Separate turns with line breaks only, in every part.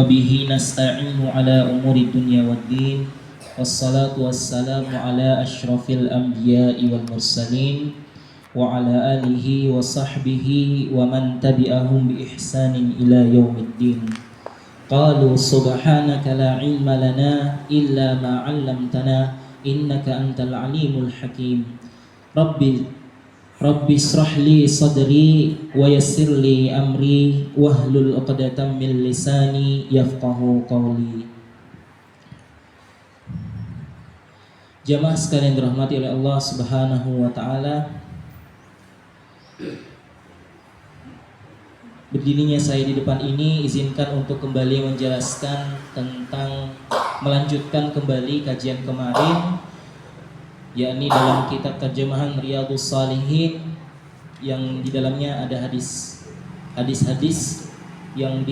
وبه نستعين على أمور الدنيا والدين والصلاة والسلام على أشرف الأنبياء والمرسلين وعلى آله وصحبه ومن تبعهم بإحسان إلى يوم الدين. قالوا سبحانك لا علم لنا إلا ما علمتنا إنك أنت العليم الحكيم. Rabbi israh li sadri wa yassir li amri wahlul 'uqdatam min lisani yafqahu qawli. Jamaah sekalian dirahmati oleh Allah Subhanahu wa taala. Berdirinya saya di depan ini izinkan untuk kembali menjelaskan tentang melanjutkan kembali kajian kemarin, yakni dalam kitab terjemahan Riyadhus Shalihin yang di dalamnya ada hadis-hadis yang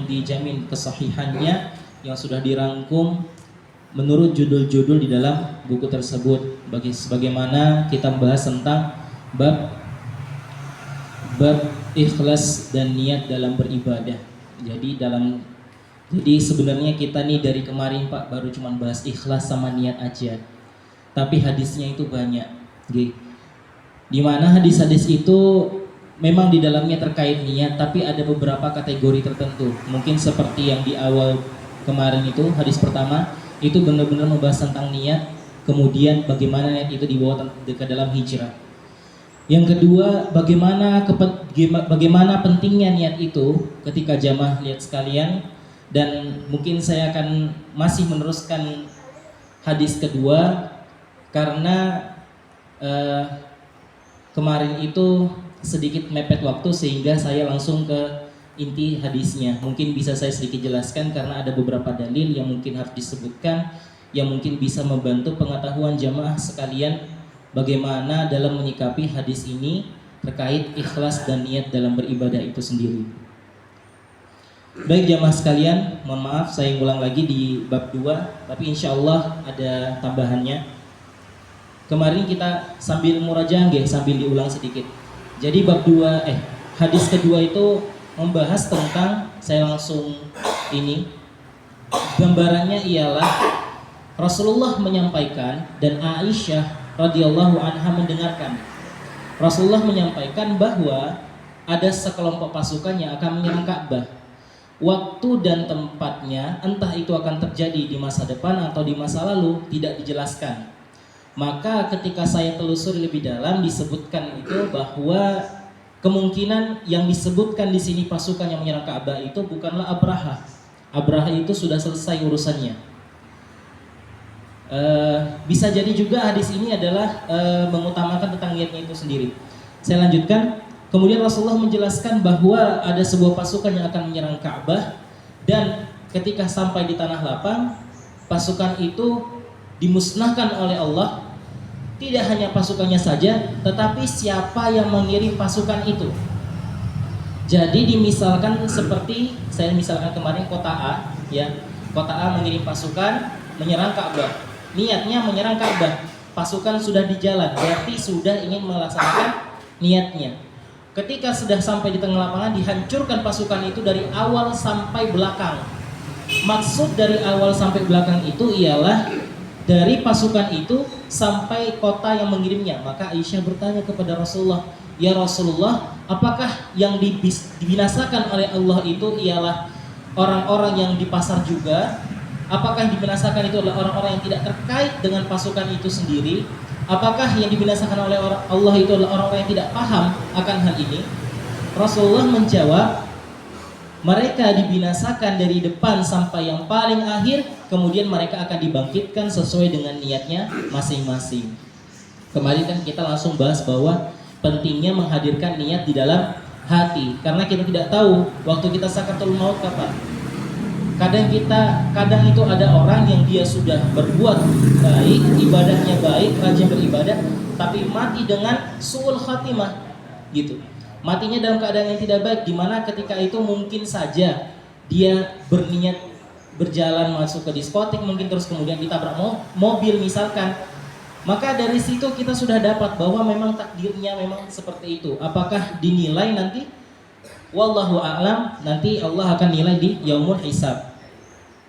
dijamin kesahihannya, yang sudah dirangkum menurut judul-judul di dalam buku tersebut. Sebagaimana kita membahas tentang bab ikhlas dan niat dalam beribadah. Jadi sebenarnya kita nih dari kemarin Pak baru cuma bahas ikhlas sama niat aja. Tapi hadisnya itu banyak, di mana hadis-hadis itu memang di dalamnya terkait niat, tapi ada beberapa kategori tertentu. Mungkin seperti yang di awal kemarin itu, hadis pertama itu benar-benar membahas tentang niat, kemudian bagaimana niat itu dibawa ke dalam hijrah. Yang kedua, bagaimana pentingnya niat itu ketika jamaah lihat sekalian, dan mungkin saya akan masih meneruskan hadis kedua. Karena kemarin itu sedikit mepet waktu sehingga saya langsung ke inti hadisnya. Mungkin bisa saya sedikit jelaskan karena ada beberapa dalil yang mungkin harus disebutkan, yang mungkin bisa membantu pengetahuan jamaah sekalian bagaimana dalam menyikapi hadis ini terkait ikhlas dan niat dalam beribadah itu sendiri. Baik jamaah sekalian, mohon maaf saya ngulang lagi di bab 2, tapi insya Allah ada tambahannya. Kemarin kita sambil murajaah sambil diulang sedikit. Jadi hadis kedua itu membahas tentang, saya langsung ini gambarannya ialah Rasulullah menyampaikan dan Aisyah radhiyallahu anha mendengarkan. Rasulullah menyampaikan bahwa ada sekelompok pasukan yang akan menyerang Ka'bah. Waktu dan tempatnya entah itu akan terjadi di masa depan atau di masa lalu tidak dijelaskan. Maka ketika saya telusuri lebih dalam disebutkan itu bahwa kemungkinan yang disebutkan di sini pasukan yang menyerang Ka'bah itu bukanlah Abraha. Abraha itu sudah selesai urusannya. Bisa jadi juga hadis ini adalah mengutamakan tentang niatnya itu sendiri. Saya lanjutkan. Kemudian Rasulullah menjelaskan bahwa ada sebuah pasukan yang akan menyerang Ka'bah, dan ketika sampai di tanah lapang, pasukan itu dimusnahkan oleh Allah. Tidak hanya pasukannya saja, tetapi siapa yang mengirim pasukan itu. Jadi dimisalkan seperti saya misalkan kemarin kota A, ya. Kota A mengirim pasukan menyerang Ka'bah. Niatnya menyerang Ka'bah. Pasukan sudah di jalan, berarti sudah ingin melaksanakan niatnya. Ketika sudah sampai di tengah lapangan, dihancurkan pasukan itu dari awal sampai belakang. Maksud dari awal sampai belakang itu ialah dari pasukan itu sampai kota yang mengirimnya. Maka Aisyah bertanya kepada Rasulullah, "Ya Rasulullah, apakah yang dibinasakan oleh Allah itu ialah orang-orang yang di pasar juga? Apakah yang dibinasakan itu adalah orang-orang yang tidak terkait dengan pasukan itu sendiri? Apakah yang dibinasakan oleh Allah itu adalah orang-orang yang tidak paham akan hal ini?" Rasulullah menjawab, mereka dibinasakan dari depan sampai yang paling akhir, kemudian mereka akan dibangkitkan sesuai dengan niatnya masing-masing. Kemarin kan kita langsung bahas bahwa pentingnya menghadirkan niat di dalam hati, karena kita tidak tahu waktu kita sakaratul maut kapan. Kadang itu ada orang yang dia sudah berbuat baik, ibadahnya baik, rajin beribadah, tapi mati dengan su'ul khatimah gitu. Matinya dalam keadaan yang tidak baik, di mana ketika itu mungkin saja dia berniat berjalan masuk ke diskotik, mungkin terus kemudian ditabrak mobil misalkan. Maka dari situ kita sudah dapat bahwa memang takdirnya memang seperti itu. Apakah dinilai nanti Wallahu a'lam, nanti Allah akan nilai di yaumul hisab.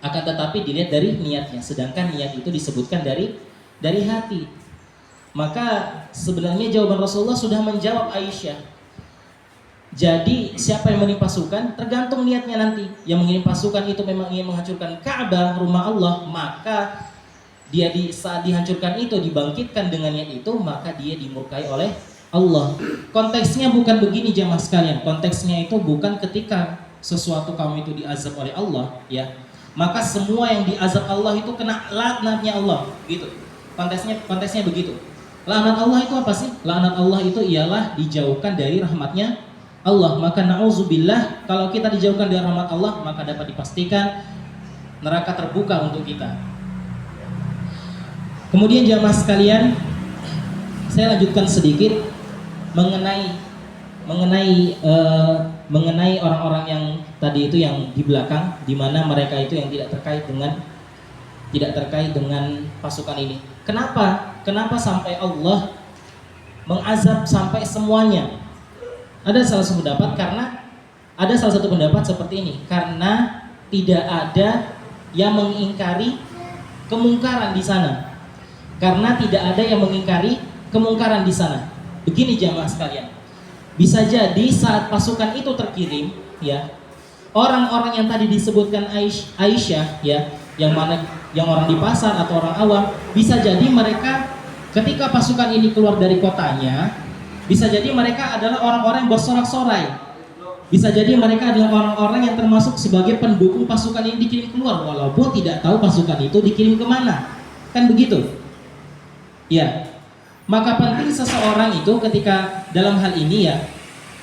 Akan tetapi dilihat dari niatnya, sedangkan niat itu disebutkan dari hati. Maka sebenarnya jawaban Rasulullah sudah menjawab Aisyah. Jadi siapa yang mengirim pasukan tergantung niatnya nanti. Yang mengirim pasukan itu memang ingin menghancurkan Ka'bah, rumah Allah, maka dia saat dihancurkan itu dibangkitkan dengan niat itu, maka dia dimurkai oleh Allah. Konteksnya bukan begini jemaah sekalian. Konteksnya itu bukan ketika sesuatu kaum itu diazab oleh Allah, ya. Maka semua yang diazab Allah itu kena laknatnya Allah, gitu. Konteksnya begitu. Laknat Allah itu apa sih? Laknat Allah itu ialah dijauhkan dari rahmatnya Allah. Maka na'udzubillah, kalau kita dijauhkan dari rahmat Allah, maka dapat dipastikan neraka terbuka untuk kita. Kemudian jamaah sekalian, saya lanjutkan sedikit mengenai orang-orang yang tadi itu yang di belakang, di mana mereka itu yang tidak terkait dengan pasukan ini. Kenapa sampai Allah mengazab sampai semuanya? Ada salah satu pendapat seperti ini, karena tidak ada yang mengingkari kemungkaran di sana. Karena tidak ada yang mengingkari kemungkaran di sana. Begini jamaah sekalian, bisa jadi saat pasukan itu terkirim, ya, orang-orang yang tadi disebutkan Aisyah, ya, yang orang di pasar atau orang awam, bisa jadi mereka ketika pasukan ini keluar dari kotanya, bisa jadi mereka adalah orang-orang yang bersorak-sorai. Bisa jadi mereka adalah orang-orang yang termasuk sebagai pendukung pasukan ini dikirim keluar, walaupun tidak tahu pasukan itu dikirim kemana. Kan begitu? Ya. Maka penting seseorang itu ketika dalam hal ini, ya,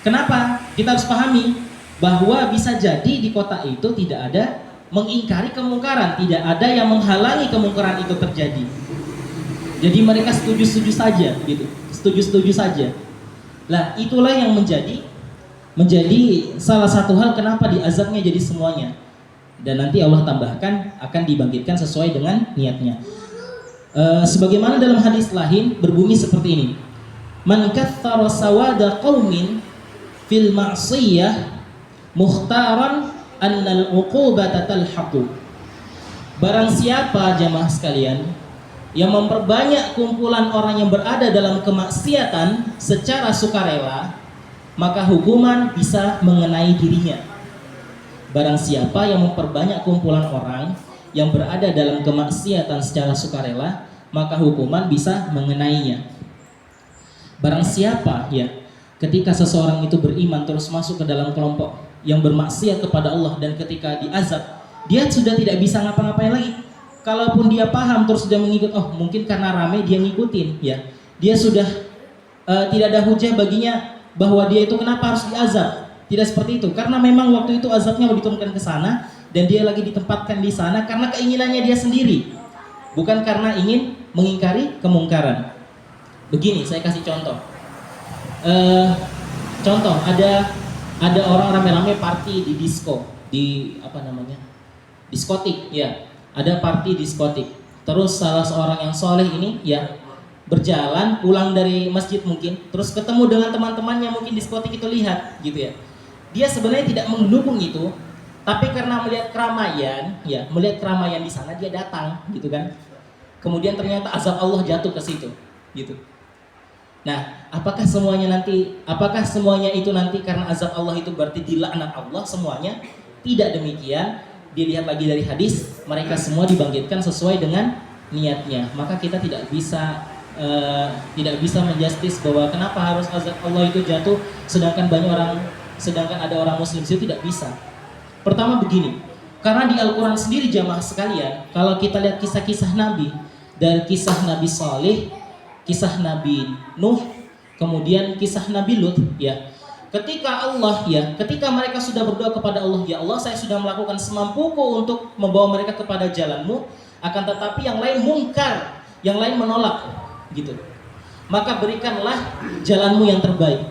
kenapa? Kita harus pahami bahwa bisa jadi di kota itu tidak ada mengingkari kemungkaran, tidak ada yang menghalangi kemungkaran itu terjadi. Jadi mereka setuju-setuju saja, gitu. Setuju-setuju saja. Lah, itulah yang menjadi salah satu hal kenapa diazabnya jadi semuanya. Dan nanti Allah tambahkan akan dibangkitkan sesuai dengan niatnya. Sebagaimana dalam hadis lain berbunyi seperti ini. Man kaththara sawada qaumin fil ma'siyah mukhtaran annal uqubata talhaqu. Barang siapa jamaah sekalian yang memperbanyak kumpulan orang yang berada dalam kemaksiatan secara sukarela, maka hukuman bisa mengenai dirinya. Barang siapa yang memperbanyak kumpulan orang yang berada dalam kemaksiatan secara sukarela, maka hukuman bisa mengenainya. Barang siapa, ya, ketika seseorang itu beriman terus masuk ke dalam kelompok yang bermaksiat kepada Allah, dan ketika diazab dia sudah tidak bisa ngapa-ngapain lagi. Kalaupun dia paham terus sudah mengikut, oh mungkin karena rame dia ngikutin, ya, dia sudah tidak ada hujah baginya bahwa dia itu kenapa harus diazab. Tidak seperti itu, karena memang waktu itu azabnya diturunkan ke sana dan dia lagi ditempatkan di sana karena keinginannya dia sendiri, bukan karena ingin mengingkari kemungkaran. Begini, saya kasih contoh. Contoh, ada orang rame-rame party di disco, di apa namanya, diskotik, ya. Ada party diskotik. Terus salah seorang yang soleh ini, ya, berjalan pulang dari masjid mungkin, terus ketemu dengan teman-temannya mungkin diskotik itu, lihat, gitu ya. Dia sebenarnya tidak mendukung itu, tapi karena melihat keramaian, ya, melihat keramaian di sana dia datang, gitu kan. Kemudian ternyata azab Allah jatuh ke situ, gitu. Nah, apakah semuanya itu nanti karena azab Allah itu berarti dilaknat Allah semuanya? Tidak demikian. Dilihat lagi dari hadis, mereka semua dibangkitkan sesuai dengan niatnya. Maka kita tidak bisa menjustis bahwa kenapa harus azab Allah itu jatuh sedangkan ada orang muslim itu, tidak bisa. Pertama begini, karena di Al-Quran sendiri jamaah sekalian, kalau kita lihat kisah-kisah Nabi, dari kisah Nabi Saleh, kisah Nabi Nuh, kemudian kisah Nabi Lut, ya. Ketika mereka sudah berdoa kepada Allah, ya Allah, saya sudah melakukan semampuku untuk membawa mereka kepada jalanmu, akan tetapi yang lain mungkar, yang lain menolak, gitu. Maka berikanlah jalanmu yang terbaik.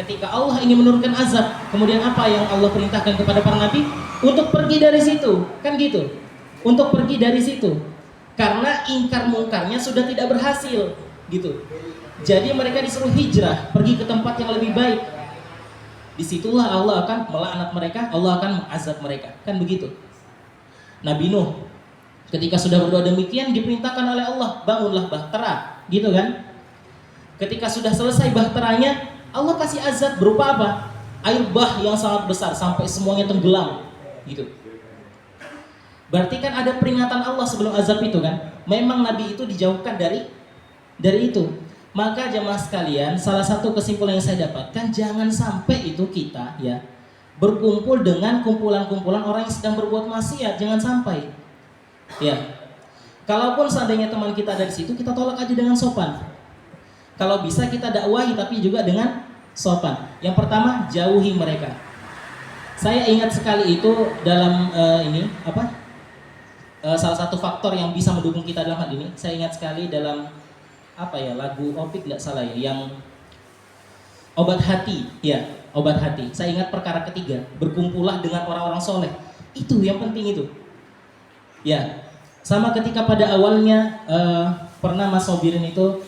Ketika Allah ingin menurunkan azab, kemudian apa yang Allah perintahkan kepada para nabi? Untuk pergi dari situ, kan gitu. Untuk pergi dari situ. Karena ingkar mungkarnya sudah tidak berhasil, gitu. Jadi mereka disuruh hijrah, pergi ke tempat yang lebih baik. Disitulah Allah akan melaknat mereka, Allah akan mengazab mereka. Kan begitu. Nabi Nuh ketika sudah berdoa demikian diperintahkan oleh Allah, bangunlah bahtera, gitu kan? Ketika sudah selesai bahteranya, Allah kasih azab berupa apa? Air bah yang sangat besar sampai semuanya tenggelam, gitu. Berarti kan ada peringatan Allah sebelum azab itu kan? Memang Nabi itu dijauhkan dari itu. Maka jemaah sekalian, salah satu kesimpulan yang saya dapatkan, jangan sampai itu kita ya berkumpul dengan kumpulan-kumpulan orang yang sedang berbuat maksiat, jangan sampai. Ya. Kalaupun seandainya teman kita ada di situ, kita tolak aja dengan sopan. Kalau bisa kita dakwahi tapi juga dengan sopan. Yang pertama, jauhi mereka. Saya ingat sekali itu dalam salah satu faktor yang bisa mendukung kita dalam hal ini. Saya ingat sekali dalam lagu Opik nggak salah ya, yang Obat Hati, ya Obat Hati. Saya ingat perkara ketiga, berkumpullah dengan orang-orang soleh. Itu yang penting itu. Ya, sama ketika pada awalnya pernah Mas Sobirin itu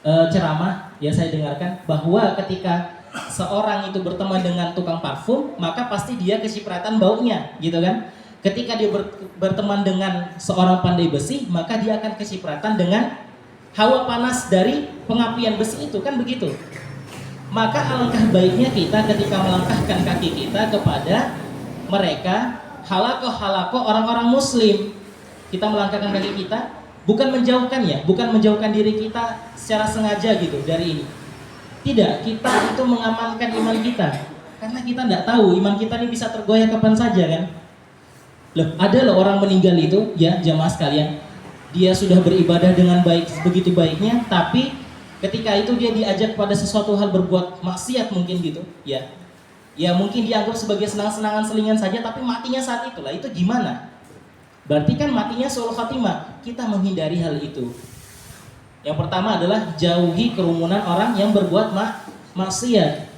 ceramah, ya saya dengarkan bahwa ketika seorang itu berteman dengan tukang parfum, maka pasti dia kecipratan baunya, gitu kan? Ketika dia berteman dengan seorang pandai besi, maka dia akan kecipratan dengan hawa panas dari pengapian besi itu, kan begitu? Maka alangkah baiknya kita ketika melangkahkan kaki kita kepada mereka, halakoh orang-orang muslim, kita melangkahkan kaki kita, bukan menjauhkan diri kita secara sengaja gitu dari ini. Tidak, kita itu mengamankan iman kita. Karena kita tidak tahu iman kita ini bisa tergoyah kapan saja kan. Ada loh orang meninggal itu, ya jamaah sekalian, dia sudah beribadah dengan baik, begitu baiknya, tapi ketika itu dia diajak pada sesuatu hal berbuat maksiat mungkin gitu, ya. Ya mungkin dianggap sebagai senang-senangan selingan saja, tapi matinya saat itulah, itu gimana? Berarti kan matinya suul khatimah. Kita menghindari hal itu. Yang pertama adalah jauhi kerumunan orang yang berbuat maksiat.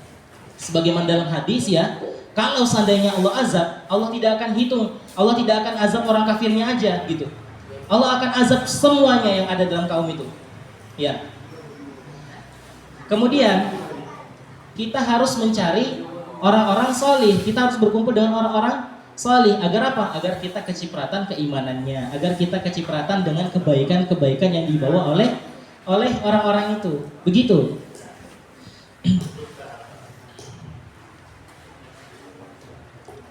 Sebagaimana dalam hadis ya, kalau seandainya Allah azab, Allah tidak akan hitung, Allah tidak akan azab orang kafirnya aja gitu. Allah akan azab semuanya yang ada dalam kaum itu. Ya. Kemudian kita harus mencari orang-orang solih. Kita harus berkumpul dengan orang-orang solih. Agar apa? Agar kita kecipratan keimanannya, agar kita kecipratan dengan kebaikan-kebaikan yang dibawa oleh orang-orang itu. Begitu.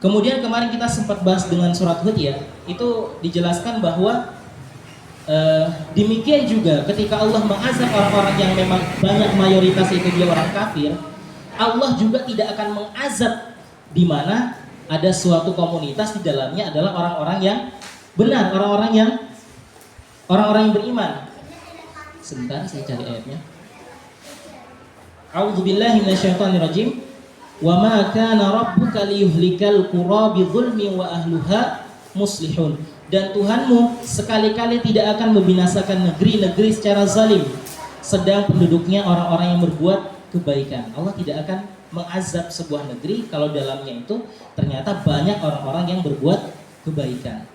Kemudian kemarin kita sempat bahas dengan surat Hud ya, itu dijelaskan bahwa demikian juga ketika Allah mengazab orang-orang yang memang banyak mayoritas itu dia orang kafir, Allah juga tidak akan mengazab di mana ada suatu komunitas di dalamnya adalah orang-orang yang benar, orang-orang yang beriman. Sebentar saya cari ayatnya. A'udzubillahi minasyaitonirrajim. Wa ma kana rabbuka liyuhlikal qura bidzulmi wa ahluha muslihun. Dan Tuhanmu sekali-kali tidak akan membinasakan negeri-negeri secara zalim, sedang penduduknya orang-orang yang berbuat kebaikan. Allah tidak akan mengazab sebuah negeri kalau dalamnya itu ternyata banyak orang-orang yang berbuat kebaikan.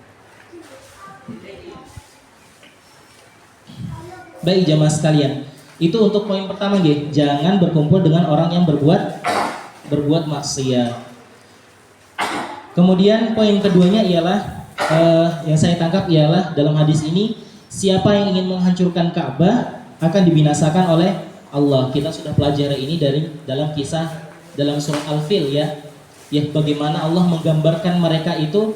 Baik jamaah sekalian, itu untuk poin pertama nggih, jangan berkumpul dengan orang yang berbuat maksiat. Kemudian poin keduanya ialah yang saya tangkap ialah dalam hadis ini, siapa yang ingin menghancurkan Ka'bah akan dibinasakan oleh Allah. Kita sudah pelajari ini dalam kisah dalam surah Al-Fil ya. Ya bagaimana Allah menggambarkan mereka itu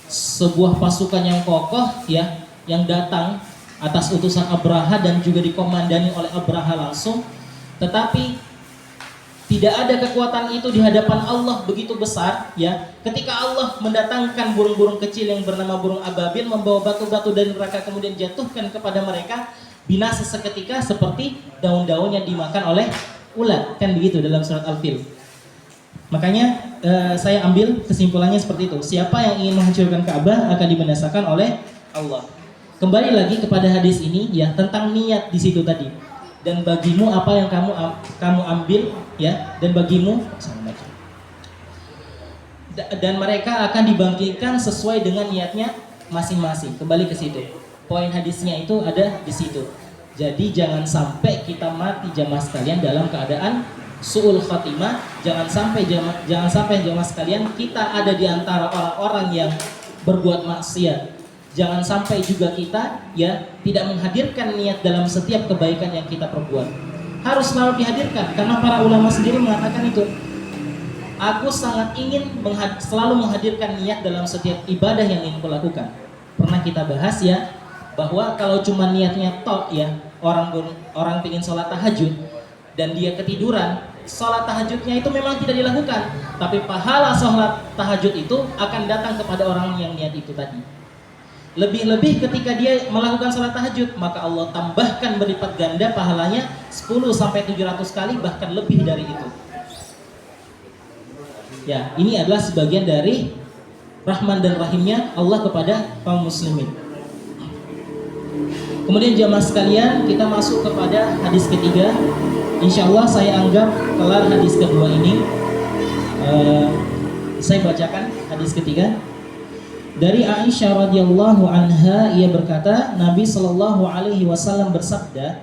sebuah pasukan yang kokoh ya, yang datang atas utusan Abraha dan juga dikomandani oleh Abraha langsung, tetapi tidak ada kekuatan itu di hadapan Allah begitu besar ya. Ketika Allah mendatangkan burung-burung kecil yang bernama burung ababil, membawa batu-batu dari neraka kemudian jatuhkan kepada mereka, binasa seketika seperti daun-daun yang dimakan oleh ulat, kan begitu dalam surat Al-Fil. Makanya saya ambil kesimpulannya seperti itu. Siapa yang ingin menghancurkan Ka'bah akan dibinasakan oleh Allah. Kembali lagi kepada hadis ini ya, tentang niat di situ tadi. Dan bagimu apa yang kamu ambil ya, dan bagimu dan mereka akan dibangkitkan sesuai dengan niatnya masing-masing. Kembali ke situ. Poin hadisnya itu ada di situ. Jadi jangan sampai kita mati jamaah sekalian dalam keadaan su'ul khatimah, jangan sampai jemaah sekalian kita ada di antara orang-orang yang berbuat maksiat. Jangan sampai juga kita tidak menghadirkan niat dalam setiap kebaikan yang kita perbuat. Harus selalu dihadirkan, karena para ulama sendiri mengatakan itu. Aku sangat ingin selalu menghadirkan niat dalam setiap ibadah yang ingin kulakukan. Pernah kita bahas bahwa kalau cuma niatnya tok orang ingin sholat tahajud dan dia ketiduran, sholat tahajudnya itu memang tidak dilakukan, tapi pahala sholat tahajud itu akan datang kepada orang yang niat itu tadi. Lebih-lebih ketika dia melakukan sholat tahajud, maka Allah tambahkan berlipat ganda pahalanya 10-700 kali, bahkan lebih dari itu. Ya, ini adalah sebagian dari rahman dan rahimnya Allah kepada kaum muslimin. Kemudian jamaah sekalian, kita masuk kepada hadis ketiga. Insya Allah saya anggap kelar hadis kedua ini. Saya bacakan hadis ketiga. Dari Aisyah radhiyallahu anha, ia berkata, Nabi sallallahu alaihi wasallam bersabda,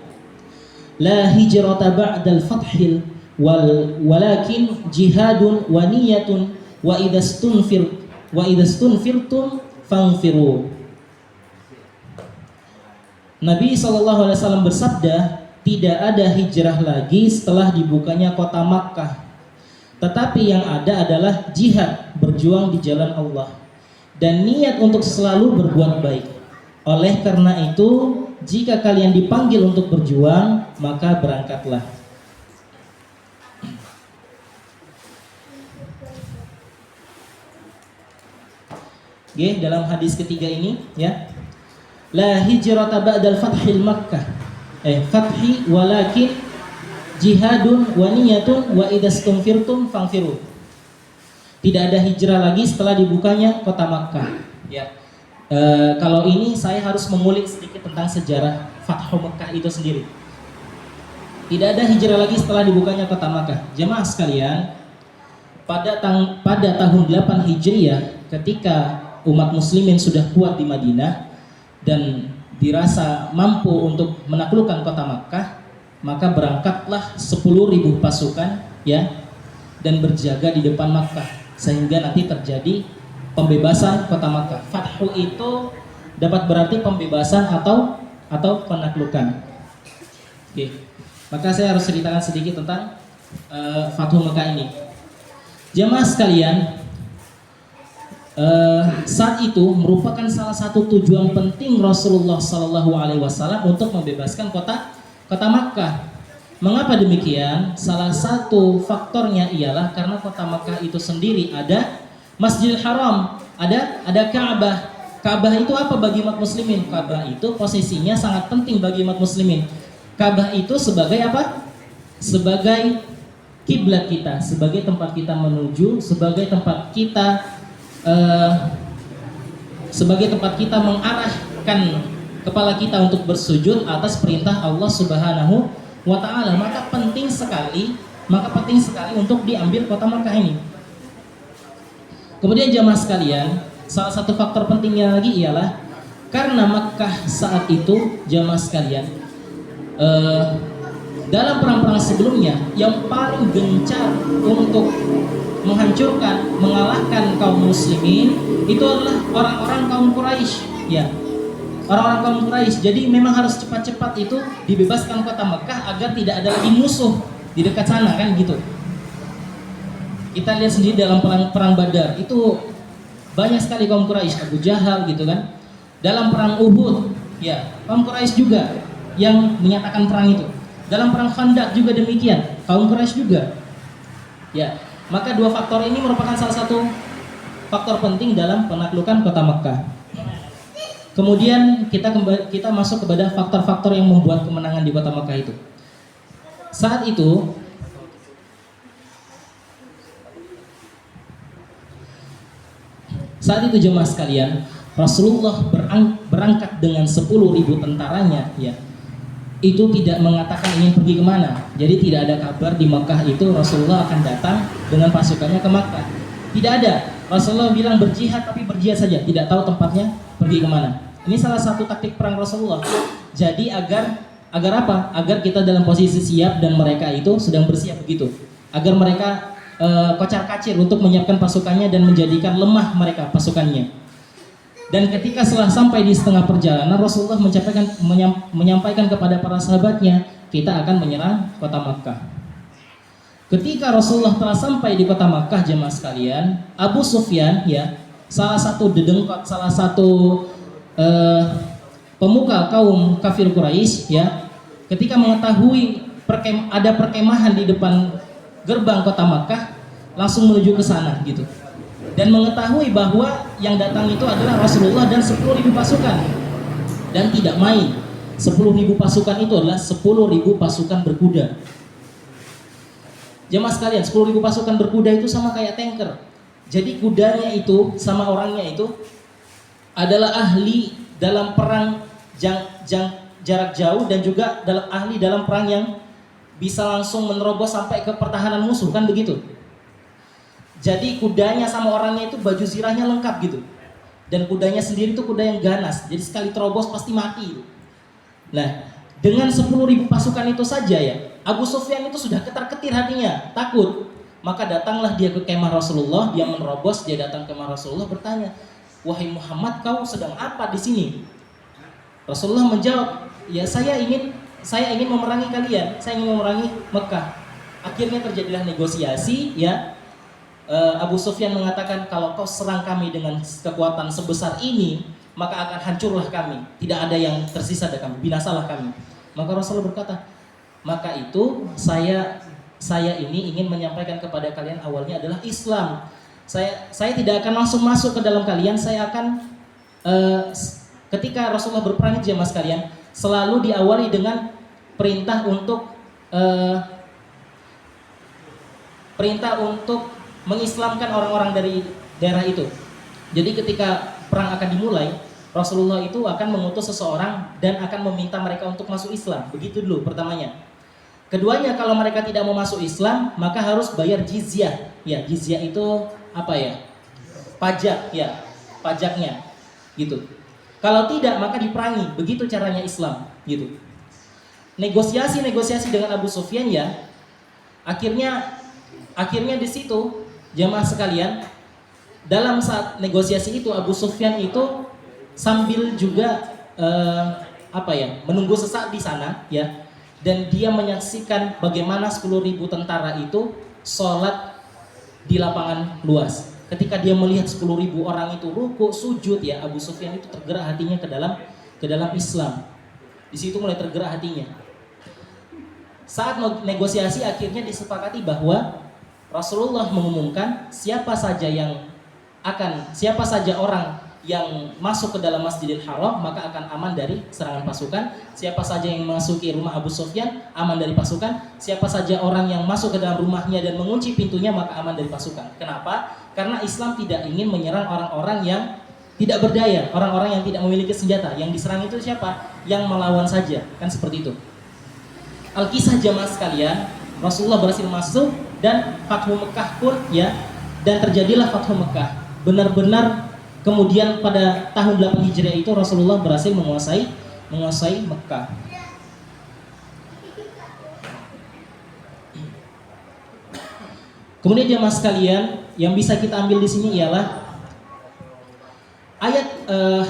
"La hijrata ba'dal fathil walakin jihadun wa niyatun wa idastunfirtum fanfiru." Nabi sallallahu alaihi wasallam bersabda, tidak ada hijrah lagi setelah dibukanya kota Makkah. Tetapi yang ada adalah jihad, berjuang di jalan Allah, dan niat untuk selalu berbuat baik. Oleh karena itu, jika kalian dipanggil untuk berjuang, maka berangkatlah. Oke, dalam hadis ketiga ini la hijrata ba'dal fathil Makkah. Fathi walakin jihadun wa niyatun wa idastunfirtum fanfiru. Tidak ada hijrah lagi setelah dibukanya kota Makkah. Kalau ini saya harus mengulik sedikit tentang sejarah Fathu Makkah itu sendiri. Tidak ada hijrah lagi setelah dibukanya kota Makkah. Jemaah sekalian, pada tahun 8 Hijriah, ketika umat muslimin sudah kuat di Madinah dan dirasa mampu untuk menaklukkan kota Makkah, maka berangkatlah 10.000 pasukan dan berjaga di depan Makkah, sehingga nanti terjadi pembebasan kota Makkah. Fathu itu dapat berarti pembebasan atau penaklukan. Oke. Maka saya harus ceritakan sedikit tentang Fathu Makkah ini. Jemaah sekalian, saat itu merupakan salah satu tujuan penting Rasulullah SAW untuk membebaskan kota Makkah. Mengapa demikian? Salah satu faktornya ialah karena kota Makkah itu sendiri ada Masjidil Haram, ada Ka'bah. Ka'bah itu apa bagi umat muslimin? Ka'bah itu posisinya sangat penting bagi umat muslimin. Ka'bah itu sebagai apa? Sebagai kiblat kita, sebagai tempat kita menuju, sebagai tempat kita mengarahkan kepala kita untuk bersujud atas perintah Allah Subhanahu wa ta'ala. Maka penting sekali untuk diambil kota Makkah ini. Kemudian jamaah sekalian, salah satu faktor pentingnya lagi ialah karena Makkah saat itu, jamaah sekalian, dalam perang-perang sebelumnya yang paling gencar untuk menghancurkan, mengalahkan kaum muslimin itu adalah orang-orang kaum Quraisy, orang-orang kaum Quraisy. Jadi memang harus cepat-cepat itu dibebaskan kota Makkah agar tidak ada lagi musuh di dekat sana, kan gitu. Kita lihat sendiri dalam perang Badar itu banyak sekali kaum Quraisy, Abu Jahal gitu kan. Dalam perang Uhud, kaum Quraisy juga yang menyatakan perang itu. Dalam perang Khandaq juga demikian, kaum Quraisy juga. Maka dua faktor ini merupakan salah satu faktor penting dalam penaklukan kota Makkah. Kemudian kita masuk kepada faktor-faktor yang membuat kemenangan di kota Makkah itu. Saat itu jemaah sekalian, Rasulullah berangkat dengan 10.000 tentaranya, itu tidak mengatakan ingin pergi kemana. Jadi tidak ada kabar di Makkah itu Rasulullah akan datang dengan pasukannya ke Makkah. Tidak ada. Rasulullah bilang berjihad, tapi berjihad saja, tidak tahu tempatnya pergi kemana. Ini salah satu taktik perang Rasulullah. Jadi agar Agar apa? Agar kita dalam posisi siap dan mereka itu sedang bersiap begitu. Agar mereka kocar-kacir untuk menyiapkan pasukannya dan menjadikan lemah mereka pasukannya. Dan ketika setelah sampai di setengah perjalanan, Rasulullah menyampaikan kepada para sahabatnya, kita akan menyerang kota Makkah. Ketika Rasulullah telah sampai di kota Makkah, jemaah sekalian, Abu Sufyan ya, salah satu dedengkot, salah satu pemuka kaum kafir Quraisy ya, ketika mengetahui ada perkemahan di depan gerbang kota Makkah, langsung menuju ke sana gitu. Dan mengetahui bahwa yang datang itu adalah Rasulullah dan 10.000 pasukan. Dan tidak main. 10.000 pasukan itu adalah 10.000 pasukan berkuda. Jemaah sekalian, 10.000 pasukan berkuda itu sama kayak tanker. Jadi kudanya itu sama orangnya itu adalah ahli dalam perang jarak jauh dan juga ahli dalam perang yang bisa langsung menerobos sampai ke pertahanan musuh, kan begitu. Jadi kudanya sama orangnya itu baju zirahnya lengkap gitu. Dan kudanya sendiri itu kuda yang ganas. Jadi sekali terobos pasti mati. Nah, dengan 10.000 pasukan itu saja ya, Abu Sufyan itu sudah ketar-ketir hatinya, takut. Maka datanglah dia ke kemah Rasulullah, dia menerobos, dia datang ke kemah Rasulullah bertanya, "Wahai Muhammad, kau sedang apa di sini?" Rasulullah menjawab, "Ya saya ingin memerangi kalian, saya ingin memerangi Mekah." Akhirnya terjadilah negosiasi ya. Abu Sufyan mengatakan, "Kalau kau serang kami dengan kekuatan sebesar ini, maka akan hancurlah kami. Tidak ada yang tersisa dari kami, binasalah kami." Maka Rasulullah berkata, "Maka itu saya ini ingin menyampaikan kepada kalian awalnya adalah Islam. Saya tidak akan langsung masuk ke dalam kalian. Saya akan ketika Rasulullah berperang, jemaah sekalian, selalu diawali dengan perintah untuk mengislamkan orang-orang dari daerah itu. Jadi ketika perang akan dimulai, Rasulullah itu akan mengutus seseorang dan akan meminta mereka untuk masuk Islam. Begitu dulu pertamanya. Keduanya, kalau mereka tidak mau masuk Islam, maka harus bayar jizyah. Ya, jizyah itu apa ya? Pajak ya, pajaknya. Gitu. Kalau tidak, maka diperangi. Begitu caranya Islam, gitu. Negosiasi dengan Abu Sufyan ya. Akhirnya di situ, jamaah sekalian, dalam saat negosiasi itu Abu Sufyan itu sambil juga menunggu sesaat di sana ya, dan dia menyaksikan bagaimana 10.000 tentara itu sholat di lapangan luas. Ketika dia melihat 10.000 orang itu ruku sujud ya, Abu Sufyan itu tergerak hatinya ke dalam Islam. Di situ mulai tergerak hatinya. Saat negosiasi akhirnya disepakati bahwa Rasulullah mengumumkan siapa saja orang yang masuk ke dalam Masjidil Haram maka akan aman dari serangan pasukan. Siapa saja yang memasuki rumah Abu Sufyan aman dari pasukan. Siapa saja orang yang masuk ke dalam rumahnya dan mengunci pintunya maka aman dari pasukan. Kenapa? Karena Islam tidak ingin menyerang orang-orang yang tidak berdaya, orang-orang yang tidak memiliki senjata. Yang diserang itu siapa? Yang melawan saja, kan seperti itu. Alkisah jamaah sekalian, Rasulullah berhasil masuk dan Fathu Mekah pun ya, dan terjadilah Fathu Mekah. Benar-benar kemudian pada tahun 8 Hijriah itu Rasulullah berhasil menguasai Mekah. Kemudian jemaah sekalian, yang bisa kita ambil di sini ialah ayat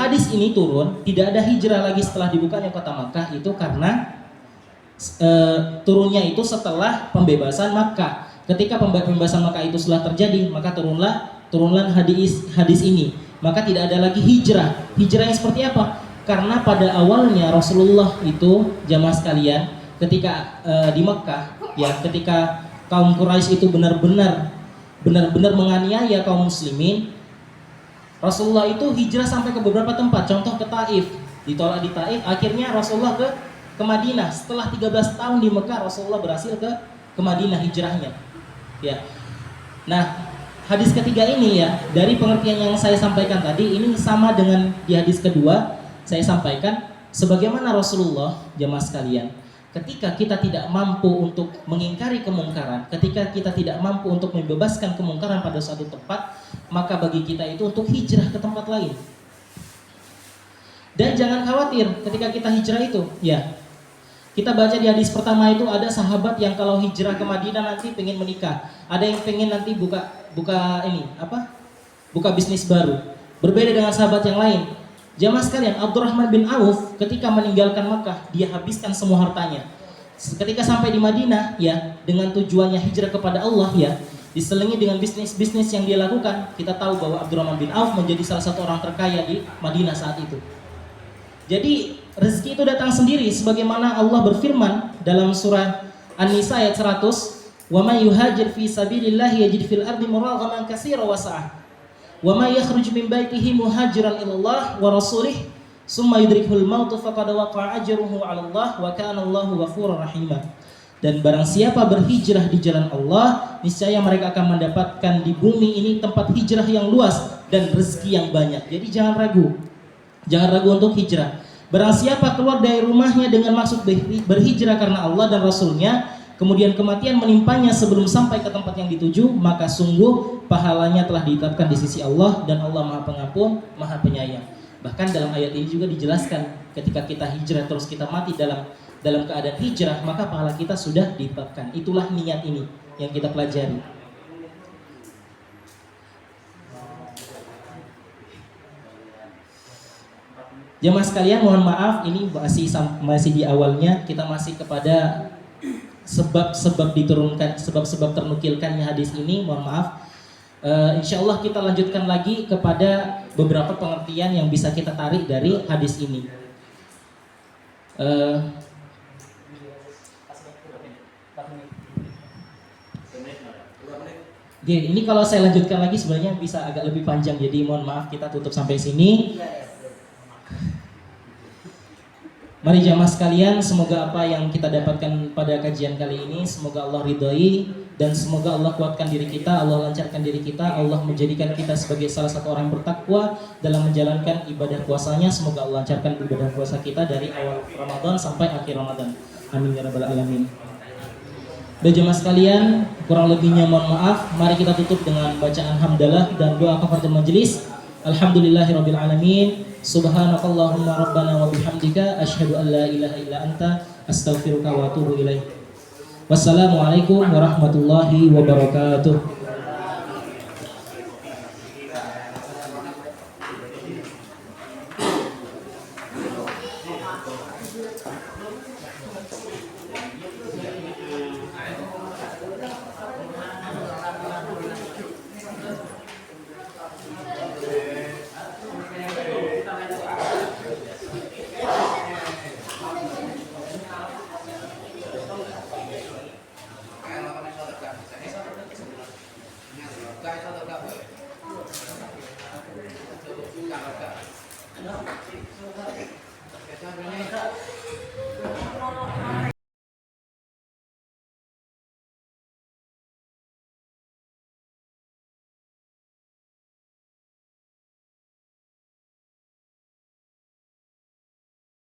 hadis ini turun, tidak ada hijrah lagi setelah dibukanya kota Makkah itu karena turunnya itu setelah pembebasan Makkah. Ketika pembebasan Makkah itu setelah terjadi, maka turunlah hadis ini. Maka tidak ada lagi hijrah. Hijrah yang seperti apa? Karena pada awalnya Rasulullah itu jamaah sekalian ketika di Makkah ya, ketika kaum Quraisy itu benar-benar menganiaya kaum muslimin, Rasulullah itu hijrah sampai ke beberapa tempat. Contoh ke Taif, ditolak di Taif, akhirnya Rasulullah ke Madinah. Setelah 13 tahun di Mekah, Rasulullah berhasil ke Madinah hijrahnya. Ya. Nah, hadis ketiga ini ya, dari pengertian yang saya sampaikan tadi, ini sama dengan di hadis kedua saya sampaikan, sebagaimana Rasulullah jamaah sekalian, ketika kita tidak mampu untuk mengingkari kemungkaran, ketika kita tidak mampu untuk membebaskan kemungkaran pada suatu tempat, maka bagi kita itu untuk hijrah ke tempat lain. Dan jangan khawatir ketika kita hijrah itu, ya, Kita baca di hadis pertama itu ada sahabat yang kalau hijrah ke Madinah nanti pengen menikah. Ada yang pengen nanti buka bisnis baru. Berbeda dengan sahabat yang lain. Jamaah sekalian, Abdurrahman bin Auf ketika meninggalkan Makkah, dia habiskan semua hartanya. Ketika sampai di Madinah, ya, dengan tujuannya hijrah kepada Allah, ya, diselingi dengan bisnis-bisnis yang dia lakukan, kita tahu bahwa Abdurrahman bin Auf menjadi salah satu orang terkaya di Madinah saat itu. Jadi rezeki itu datang sendiri sebagaimana Allah berfirman dalam surah An-Nisa ayat 100, "Wa may yuhajir fi sabilillah yajid fil ardi muraghaman katsiran wa sa'ah. Wa may yakhruj min baitihi muhajiran ilallah wa rasulih, summa yudrikuhul mautu faqad waqa'a ajruhu 'ala Allah wa kana Allahu ghafurur rahima." Dan barang siapa berhijrah di jalan Allah, niscaya mereka akan mendapatkan di bumi ini tempat hijrah yang luas dan rezeki yang banyak. Jadi jangan ragu. Jangan ragu untuk hijrah. Barang siapa keluar dari rumahnya dengan maksud berhijrah karena Allah dan Rasulnya, kemudian kematian menimpanya sebelum sampai ke tempat yang dituju, maka sungguh pahalanya telah ditetapkan di sisi Allah, dan Allah Maha Pengampun, Maha Penyayang. Bahkan dalam ayat ini juga dijelaskan, ketika kita hijrah terus kita mati dalam keadaan hijrah, maka pahala kita sudah ditetapkan. Itulah niat ini yang kita pelajari. Jemaah sekalian, mohon maaf, ini masih di awalnya, kita masih kepada sebab-sebab diturunkan, sebab-sebab ternukilkannya hadis ini, mohon maaf. Insya Allah kita lanjutkan lagi kepada beberapa pengertian yang bisa kita tarik dari hadis ini. Oke, ini kalau saya lanjutkan lagi sebenarnya bisa agak lebih panjang, jadi mohon maaf kita tutup sampai sini. Mari jamaah sekalian, semoga apa yang kita dapatkan pada kajian kali ini, semoga Allah ridhoi, dan semoga Allah kuatkan diri kita, Allah lancarkan diri kita, Allah menjadikan kita sebagai salah satu orang bertakwa dalam menjalankan ibadah puasanya. Semoga Allah lancarkan ibadah puasa kita dari awal Ramadan sampai akhir Ramadan. Amin ya rabbal alamin. Dan jemaah sekalian, kurang lebihnya mohon maaf. Mari kita tutup dengan bacaan hamdalah dan doa kafaratul majelis. Alhamdulillahirabbil alamin. Subhanakallahumma rabbana wa bihamdika asyhadu an la ilaha illa anta astaghfiruka wa atubu ilaik. Wassalamualaikum warahmatullahi wabarakatuh.
Kenapa?